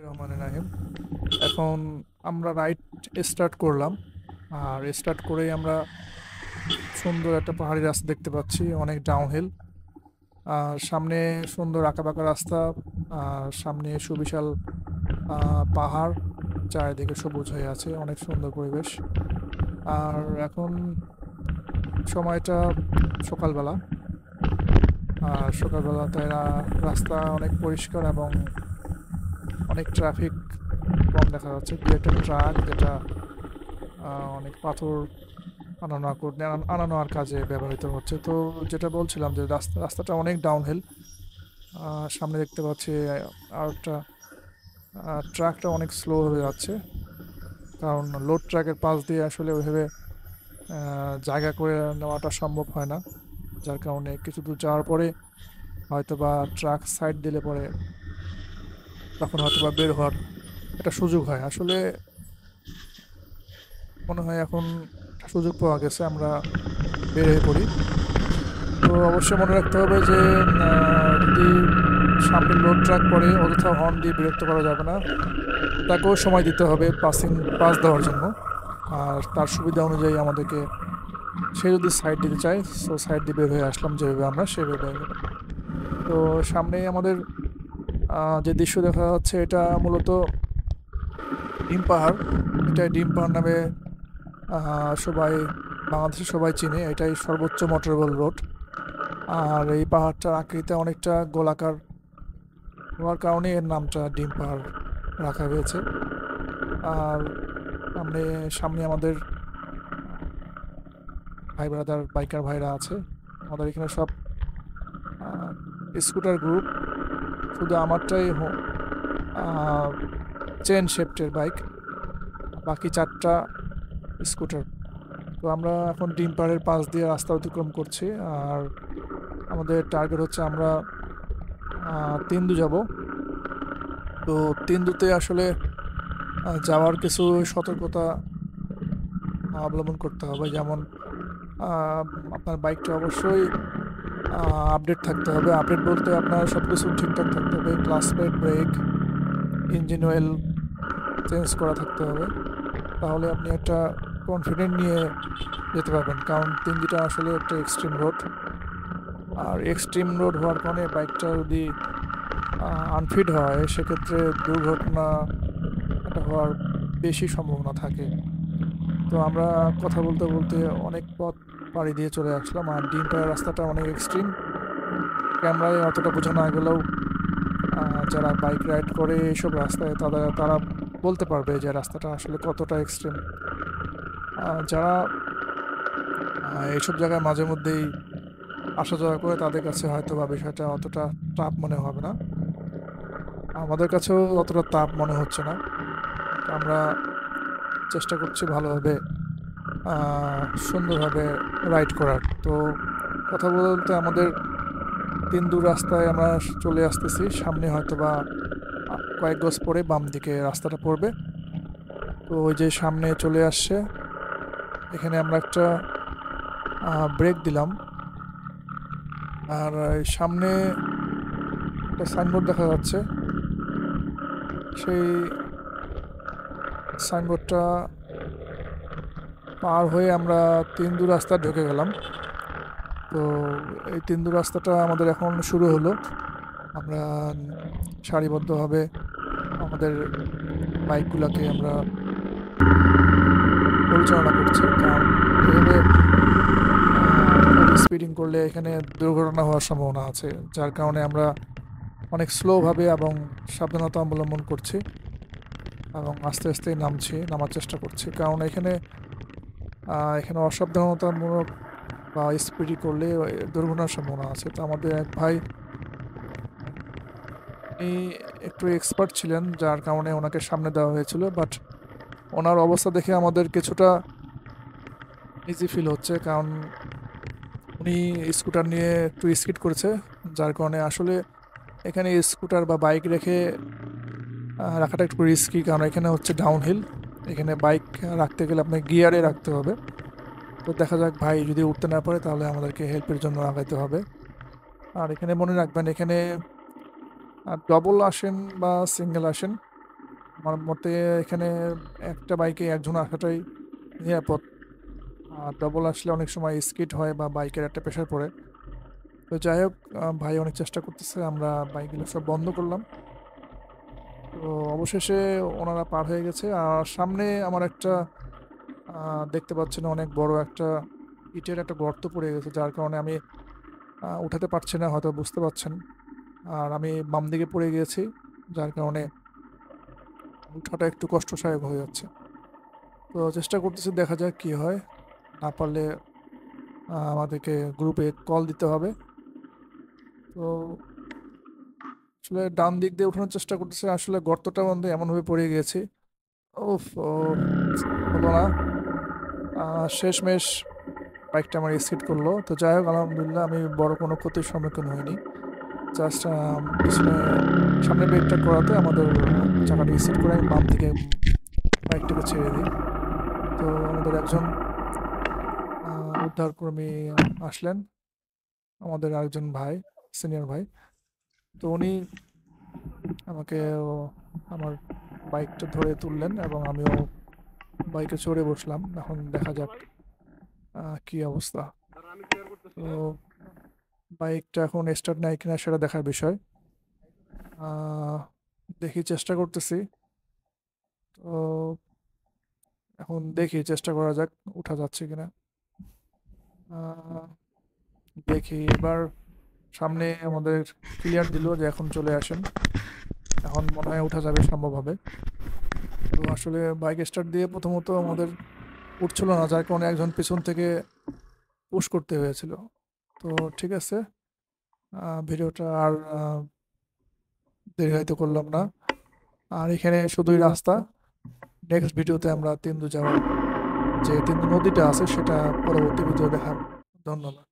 রহমানির রাহিম। এখন আমরা রাইড স্টার্ট করলাম। আর স্টার্ট করেই আমরা সুন্দর একটা পাহাড়ি রাস্তা দেখতে পাচ্ছি, অনেক ডাউনহিল। আর সামনে সুন্দর আঁকাবাঁকা রাস্তা। আর সামনে সুবিশাল পাহাড়, চারিদিকে সবুজ হয়ে আছে, অনেক সুন্দর পরিবেশ। আর এখন সময়টা সকালবেলা। আর সকালবেলা তাই রাস্তা অনেক পরিষ্কার এবং অনেক ট্রাফিক কম দেখা যাচ্ছে। দু একটা ট্রাক যেটা অনেক পাথর আনানোর কাজে ব্যবহৃত হচ্ছে। তো যেটা বলছিলাম যে রাস্তাটা অনেক ডাউনহিল। সামনে দেখতে পাচ্ছি আর একটা ট্রাকটা অনেক স্লো হয়ে যাচ্ছে, কারণ লোড ট্রাকের পাশ দিয়ে আসলে ওইভাবে জায়গা করে নেওয়াটা সম্ভব হয় না। যার কারণে কিছু দূর যাওয়ার পরে হয়তো বা ট্রাক সাইড দিলে পরে তখন হয়তো বা বের হওয়ার একটা সুযোগ হয়। আসলে মনে হয় এখন একটা সুযোগ পাওয়া গেছে, আমরা বের হয়ে পড়ি। তো অবশ্যই মনে রাখতে হবে যে যদি সামনে লোড ট্রাক পড়ে অযথা হর্ন দিয়ে বিরক্ত করা যাবে না, তাকেও সময় দিতে হবে পাস দেওয়ার জন্য। আর তার সুবিধা অনুযায়ী আমাদেরকে, সে যদি সাইড দিতে চায়, সো সাইড দিয়ে বের হয়ে আসলাম যেভাবে আমরা সেভাবে বের হয়ে গেলাম। তো সামনেই আমাদের যে দৃশ্য দেখা যাচ্ছে, এটা মূলত ডিম পাহাড়। এটা ডিম পাহাড় নামে সবাই, বাংলাদেশে সবাই চিনে। এটাই সর্বোচ্চ মোটরেবল রোড। আর এই পাহাড়টার আকৃতিতে অনেকটা গোলাকার হওয়ার কারণে এর নামটা ডিম পাহাড় রাখা হয়েছে। আর সামনে সামনে আমাদের ভাই ব্রাদার বাইকার ভাইরা আছে। আমাদের এখানে সব স্কুটার গ্রুপ, শুধু আমারটাই চেন শেফটের বাইক, বাকি চারটা স্কুটার। তো আমরা এখন ডিম পাহাড়ের পাশ দিয়ে রাস্তা অতিক্রম করছি। আর আমাদের টার্গেট হচ্ছে আমরা তিন্দু যাব। তো তিন্দুতে আসলে যাওয়ার কিছু সতর্কতা অবলম্বন করতে হবে। যেমন আহ, আপনার বাইকটা অবশ্যই আপডেট থাকতে হবে। আপডেট বলতে আপনার সব কিছু ঠিকঠাক থাকতে হবে, clutch plate, brake, engine oil change করা থাকতে হবে। তাহলে আপনি একটা কনফিডেন্ট নিয়ে যেতে পারবেন, কারণ তিনজিটা আসলে একটা এক্সট্রিম রোড। আর এক্সট্রিম রোড হওয়ার কারণে বাইকটা যদি আনফিট হয়, সেক্ষেত্রে দুর্ঘটনা একটা হওয়ার বেশি সম্ভাবনা থাকে। তো আমরা কথা বলতে বলতে অনেক পথ পাড়ি দিয়ে চলে আসলাম। আর ডিম পাহাড় রাস্তাটা অনেক এক্সট্রিম, ক্যামেরায় অতটা বোঝা না গেলেও যারা বাইক রাইড করে এইসব রাস্তায় তারা বলতে পারবে যে রাস্তাটা আসলে কতটা এক্সট্রিম। যারা এইসব জায়গায় মাঝে মধ্যেই আসা যাওয়া করে, তাদের কাছে হয়তো বা বিষয়টা অতটা টাফ মনে হবে না। আমাদের কাছেও অতটা টাফ মনে হচ্ছে না। তো আমরা চেষ্টা করছি ভালোভাবে সুন্দরভাবে রাইড করার। তো কথা বলতে আমাদের তিন দূর রাস্তায় আমরা চলে আসতেছি। সামনে হয়তো বা কয়েক গজ পরে বাম দিকে রাস্তাটা পড়বে। তো ওই যে সামনে চলে আসছে, এখানে আমরা একটা ব্রেক দিলাম। আর এই সামনে একটা সাইনবোর্ড দেখা যাচ্ছে। সেই সাইনবোর্ডটা পার হয়ে আমরা তিন্দু রাস্তা ঢুকে গেলাম। তো এই তিন্দু রাস্তাটা আমাদের এখন শুরু হলো। আমরা সারিবদ্ধভাবে আমাদের বাইকগুলোকে আমরা পরিচালনা করছি, কারণ এভাবে স্পিডিং করলে এখানে দুর্ঘটনা হওয়ার সম্ভাবনা আছে। যার কারণে আমরা অনেক স্লোভাবে এবং সাবধানতা অবলম্বন করছি এবং আস্তে আস্তে নামার চেষ্টা করছি, কারণ এখানে অসাবধানতামূলক বা স্পিডি করলে দুর্ঘটনার সম্ভাবনা আছে। তো আমাদের এক ভাই, উনি একটু এক্সপার্ট ছিলেন, যার কারণে ওনাকে সামনে দেওয়া হয়েছিল। বাট ওনার অবস্থা দেখে আমাদের কিছুটা ইজি ফিল হচ্ছে, কারণ উনি স্কুটার নিয়ে একটু স্কিড করেছে। যার কারণে আসলে এখানে স্কুটার বা বাইক রেখে রাখাটা একটু রিস্কি, কারণ এখানে হচ্ছে ডাউনহিল। এখানে বাইক রাখতে গেলে আপনাকে গিয়ারে রাখতে হবে। তো দেখা যাক, ভাই যদি উঠতে না পারে তাহলে আমাদেরকে হেল্পের জন্য আগাইতে হবে। আর এখানে মনে রাখবেন, এখানে ডবল আসেন বা সিঙ্গেল আসেন, আমার মতে এখানে একটা বাইকে একজন আসাটাই নিরাপদ। আর ডবল আসলে অনেক সময় স্কিড হয় বা বাইকের একটা প্রেশার পড়ে। তো যাই হোক, ভাই অনেক চেষ্টা করতেছে, আমরা বাইকগুলো সব বন্ধ করলাম। তো অবশেষে ওনারা পার হয়ে গেছে। আর সামনে আমার একটা দেখতে পাচ্ছেন অনেক বড় একটা ইটের একটা গর্ত পড়ে গেছে, যার কারণে আমি উঠাতে পারছি না, হয়তো বুঝতে পারছেন। আর আমি বাম দিকে পড়ে গিয়েছি, যার কারণে উঠাটা একটু কষ্টসাধ্য হয়ে যাচ্ছে। তো চেষ্টা করতেছি, দেখা যাক কি হয়। না পারলে আমাদেরকে গ্রুপে কল দিতে হবে। তো আসলে ডান দিক দিয়ে উঠানোর চেষ্টা করতেছি, আসলে গর্তটা বন্ধ এমনভাবে পড়ে গিয়েছি। উফ ও, হলো না। শেষমেশ বাইকটা আমার স্কিড করলো। তো যাই হোক, আলহামদুলিল্লাহ আমি বড় কোনো ক্ষতির সম্মুখীন হইনি। জাস্ট পিছনে সামনে ব্রেকটা করাতে আমাদের চাকাটা স্কিড করে আমি বাম দিকে বাইকটাকে ছেড়ে দিই। তো আমাদের একজন উদ্ধারকর্মী আসলেন, আমাদের আরেকজন ভাই, সিনিয়র ভাই। তো উনি আমাকে আমার বাইকটা ধরে তুললেন এবং আমিও বাইকে চড়ে বসলাম। এখন দেখা যাক কি অবস্থা। তো বাইকটা এখন স্টার্ট নেয় কিনা সেটা দেখার বিষয়। আহ, দেখি, চেষ্টা করতেছি। তো এখন দেখি, চেষ্টা করা যাক উঠা যাচ্ছে কিনা। আহ, দেখি এবার। সামনে আমাদের ক্লিয়ার দিল যে এখন চলে আসেন। এখন মনে হয় উঠা যাবে সম্ভব হবে। তো আসলে বাইক স্টার্ট দিয়ে প্রথমত আমাদের উঠছিল না, যার কারণে একজন পিছন থেকে পুশ করতে হয়েছিল। তো ঠিক আছে, ভিডিওটা আর দীর্ঘায়িত করলাম না। আর এখানে শুধুই রাস্তা। নেক্সট ভিডিওতে আমরা তিন্দু যাওয়ার যে তিন্দু নদীটা আছে সেটা পরবর্তী ভিডিও দেখাবো। ধন্যবাদ।